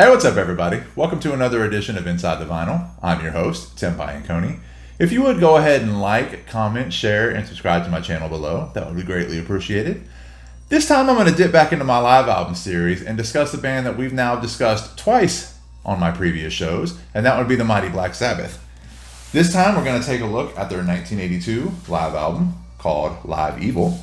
Hey, what's up, everybody? Welcome to another edition of Inside the Vinyl. I'm your host, Tim Bianconi. If you would go ahead and like, comment, share, and subscribe to my channel below, that would be greatly appreciated. This time I'm going to dip back into my live album series and discuss a band that we've now discussed twice on my previous shows, and that would be the mighty Black Sabbath. This time we're going to take a look at their 1982 live album called Live Evil.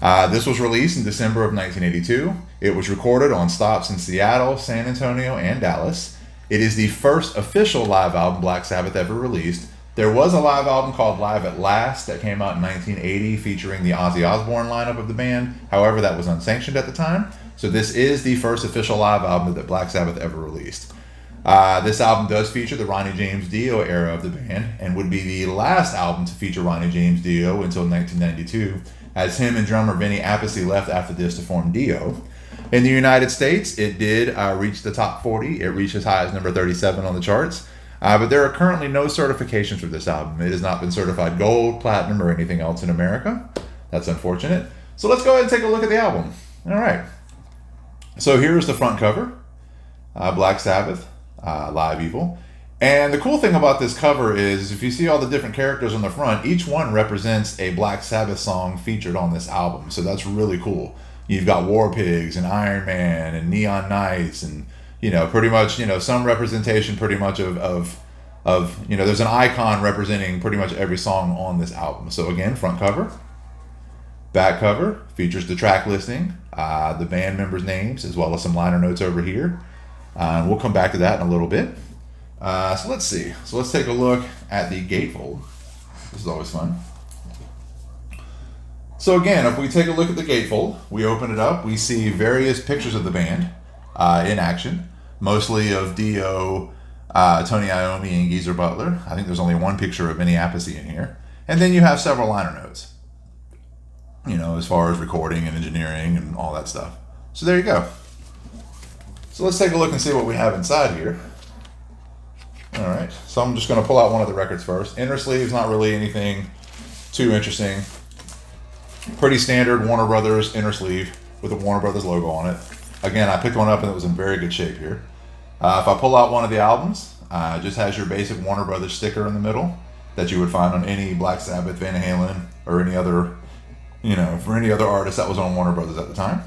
This was released in December of 1982. It was recorded on stops in Seattle, San Antonio, and Dallas. It is the first official live album Black Sabbath ever released. There was a live album called Live at Last that came out in 1980 featuring the Ozzy Osbourne lineup of the band. However, that was unsanctioned at the time. So this is the first official live album that Black Sabbath ever released. This album does feature the Ronnie James Dio era of the band and would be the last album to feature Ronnie James Dio until 1992, as him and drummer Vinny Appice left after this to form Dio. In the United States, it did reach the top 40. It reached as high as number 37 on the charts. But there are currently no certifications for this album. It has not been certified gold, platinum, or anything else in America. That's unfortunate. So let's go ahead and take a look at the album. All right. So here's the front cover. Black Sabbath, Live Evil. And the cool thing about this cover is if you see all the different characters on the front, each one represents a Black Sabbath song featured on this album. So that's really cool. You've got War Pigs and Iron Man and Neon Nights and, pretty much, some representation pretty much of there's an icon representing pretty much every song on this album. So again, front cover. Back cover features the track listing, the band members' names, as well as some liner notes over here. We'll come back to that in a little bit. So let's see. So let's take a look at the gatefold. This is always fun. So again, if we take a look at the gatefold, we open it up, we see various pictures of the band in action, mostly of Dio, Tony Iommi, and Geezer Butler. I think there's only one picture of Vinny Appice in here. And then you have several liner notes, as far as recording and engineering and all that stuff. So there you go. So let's take a look and see what we have inside here. All right, so I'm just going to pull out one of the records first. Inner sleeve's not really anything too interesting. Pretty standard Warner Brothers inner sleeve with a Warner Brothers logo on it. Again, I picked one up and it was in very good shape here. If I pull out one of the albums, it just has your basic Warner Brothers sticker in the middle that you would find on any Black Sabbath, Van Halen, or any other, for any other artist that was on Warner Brothers at the time.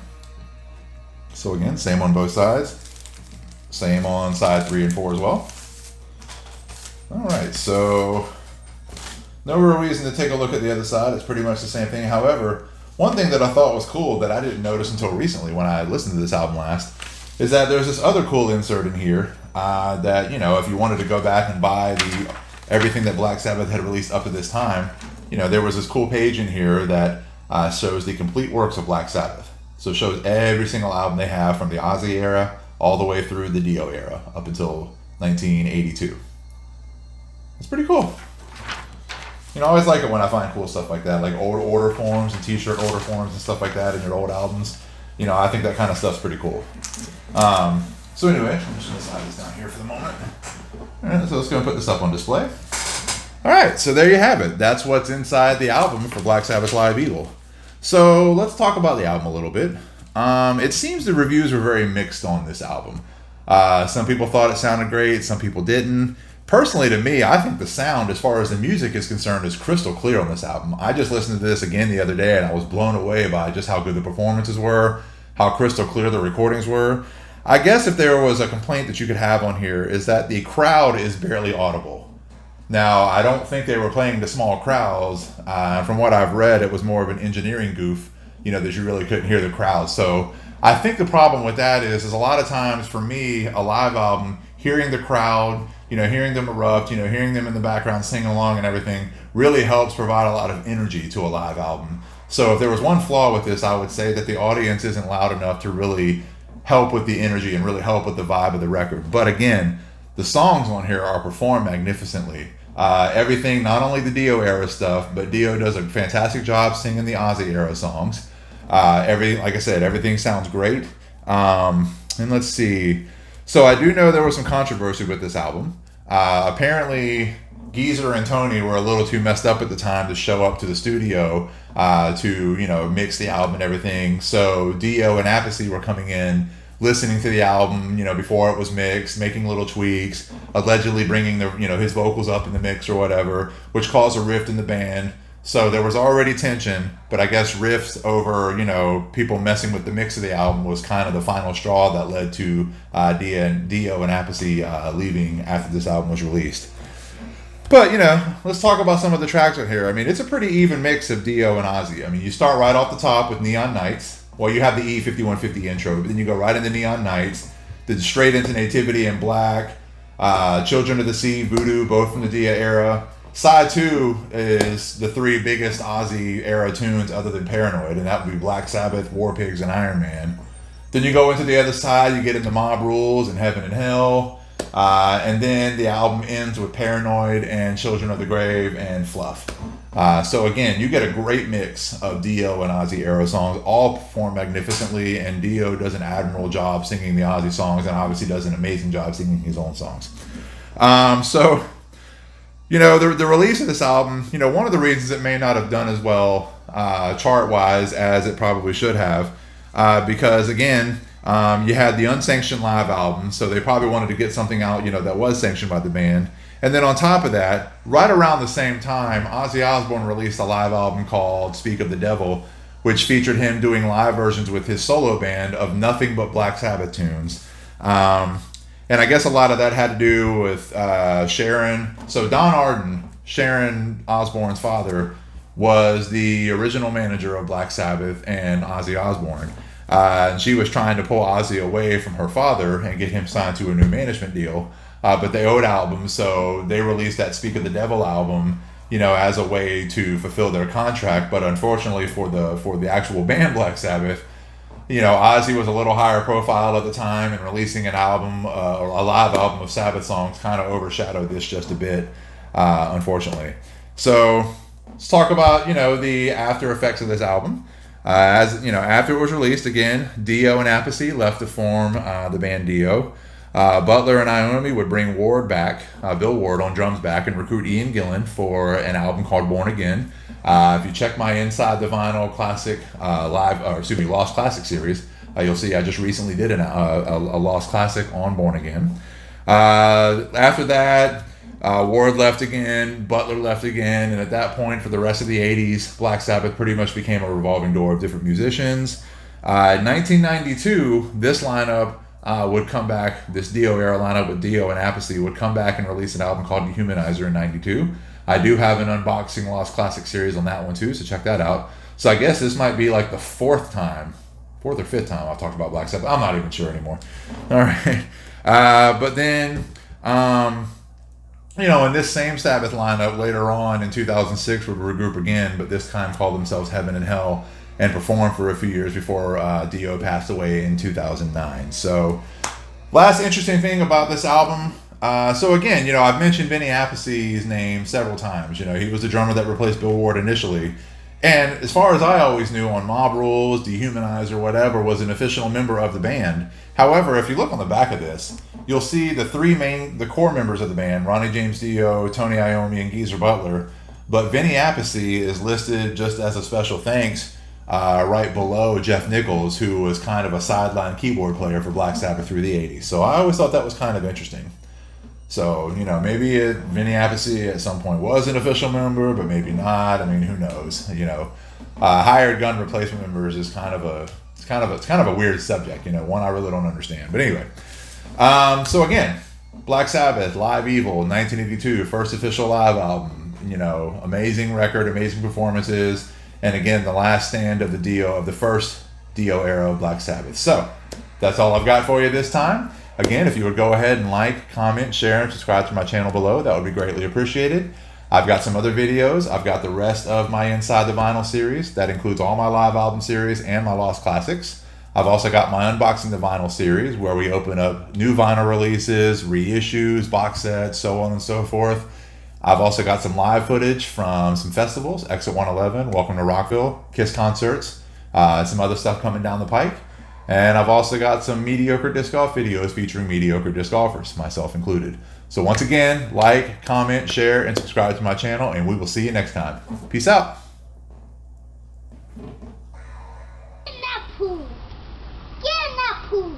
So again, same on both sides. Same on side 3 and 4 as well. All right, so no real reason to take a look at the other side. It's pretty much the same thing. However, one thing that I thought was cool that I didn't notice until recently when I listened to this album last is that there's this other cool insert in here that, if you wanted to go back and buy everything that Black Sabbath had released up to this time, there was this cool page in here that shows the complete works of Black Sabbath. So it shows every single album they have from the Ozzy era all the way through the Dio era up until 1982. It's pretty cool. I always like it when I find cool stuff like that, like old order forms and t-shirt order forms and stuff like that in your old albums. I think that kind of stuff's pretty cool. So anyway, I'm just going to slide this down here for the moment. All right, so let's go and put this up on display. All right, so there you have it. That's what's inside the album for Black Sabbath Live Evil. So let's talk about the album a little bit. It seems the reviews were very mixed on this album. Some people thought it sounded great, some people didn't. Personally, to me, I think the sound, as far as the music is concerned, is crystal clear on this album. I just listened to this again the other day, and I was blown away by just how good the performances were, how crystal clear the recordings were. I guess if there was a complaint that you could have on here is that the crowd is barely audible. Now, I don't think they were playing to small crowds. From what I've read, it was more of an engineering goof, that you really couldn't hear the crowd. So I think the problem with that is a lot of times for me, a live album, hearing the crowd, hearing them erupt, hearing them in the background singing along and everything really helps provide a lot of energy to a live album. So if there was one flaw with this, I would say that the audience isn't loud enough to really help with the energy and really help with the vibe of the record. But again, the songs on here are performed magnificently. Everything, not only the Dio era stuff, but Dio does a fantastic job singing the Ozzy era songs. Like I said, everything sounds great. And let's see. So I do know there was some controversy with this album. Apparently, Geezer and Tony were a little too messed up at the time to show up to the studio to mix the album and everything. So Dio and Appice were coming in listening to the album, before it was mixed, making little tweaks, allegedly bringing his vocals up in the mix or whatever, which caused a rift in the band. So there was already tension, but I guess riffs over, people messing with the mix of the album was kind of the final straw that led to Dio and Appice leaving after this album was released. But, let's talk about some of the tracks on here. I mean, it's a pretty even mix of Dio and Ozzy. I mean, you start right off the top with Neon Nights. Well, you have the E5150 intro, but then you go right into Neon Nights, then straight into Nativity and Black, Children of the Sea, Voodoo, both from the Dio era. Side 2 is the 3 biggest Ozzy era tunes other than Paranoid, and that would be Black Sabbath, War Pigs, and Iron Man. Then you go into the other side, you get into Mob Rules and Heaven and Hell, and then the album ends with Paranoid and Children of the Grave and Fluff. So again, you get a great mix of Dio and Ozzy era songs, all performed magnificently, and Dio does an admirable job singing the Ozzy songs, and obviously does an amazing job singing his own songs. The release of this album, one of the reasons it may not have done as well chart-wise as it probably should have, because, again, you had the unsanctioned live album, so they probably wanted to get something out, that was sanctioned by the band. And then on top of that, right around the same time, Ozzy Osbourne released a live album called Speak of the Devil, which featured him doing live versions with his solo band of nothing but Black Sabbath tunes. And I guess a lot of that had to do with Sharon. So Don Arden, Sharon Osbourne's father, was the original manager of Black Sabbath and Ozzy Osbourne. And she was trying to pull Ozzy away from her father and get him signed to a new management deal. But they owed albums, so they released that Speak of the Devil album, as a way to fulfill their contract. But unfortunately for the actual band Black Sabbath, Ozzy was a little higher profile at the time, and releasing an album, or a live album of Sabbath songs, kind of overshadowed this just a bit, unfortunately. So let's talk about, the after effects of this album. After it was released, again, Dio and Appice left to form the band Dio. Butler and Iommi would bring Ward back, Bill Ward on drums back, and recruit Ian Gillan for an album called Born Again. If you check my Inside the Vinyl Classic Lost Classic series, you'll see I just recently did a Lost Classic on Born Again. After that, Ward left again, Butler left again, and at that point, for the rest of the 80s, Black Sabbath pretty much became a revolving door of different musicians. In 1992, this lineup would come back, this Dio era lineup with Dio and Appice would come back and release an album called Dehumanizer in 92. I do have an unboxing Lost Classic series on that one too, so check that out. So I guess this might be like the fourth or fifth time I've talked about Black Sabbath. I'm not even sure anymore. All right. But then, in this same Sabbath lineup later on in 2006 would regroup again, but this time called themselves Heaven and Hell, and performed for a few years before Dio passed away in 2009. So, last interesting thing about this album. So again, I've mentioned Vinny Appice's name several times. He was the drummer that replaced Bill Ward initially. And as far as I always knew, on Mob Rules, Dehumanizer, whatever, was an official member of the band. However, if you look on the back of this, you'll see the core members of the band, Ronnie James Dio, Tony Iommi, and Geezer Butler. But Vinny Appice is listed just as a special thanks right below Jeff Nichols, who was kind of a sideline keyboard player for Black Sabbath through the 80s. So I always thought that was kind of interesting. So, maybe Vinny Appice at some point was an official member, but maybe not. I mean, who knows? Hired gun replacement members is kind of a weird subject. One I really don't understand. But anyway, so again, Black Sabbath, Live Evil, 1982, first official live album. Amazing record, amazing performances, and again, the last stand of the first Dio era of Black Sabbath. So that's all I've got for you this time. Again, if you would go ahead and like, comment, share, and subscribe to my channel below, that would be greatly appreciated. I've got some other videos. I've got the rest of my Inside the Vinyl series. That includes all my live album series and my Lost Classics. I've also got my Unboxing the Vinyl series, where we open up new vinyl releases, reissues, box sets, so on and so forth. I've also got some live footage from some festivals, Exit 111, Welcome to Rockville, Kiss concerts, some other stuff coming down the pike. And I've also got some mediocre disc golf videos featuring mediocre disc golfers, myself included. So once again, like, comment, share, and subscribe to my channel, and we will see you next time. Peace out. Get in that pool. Get in that pool.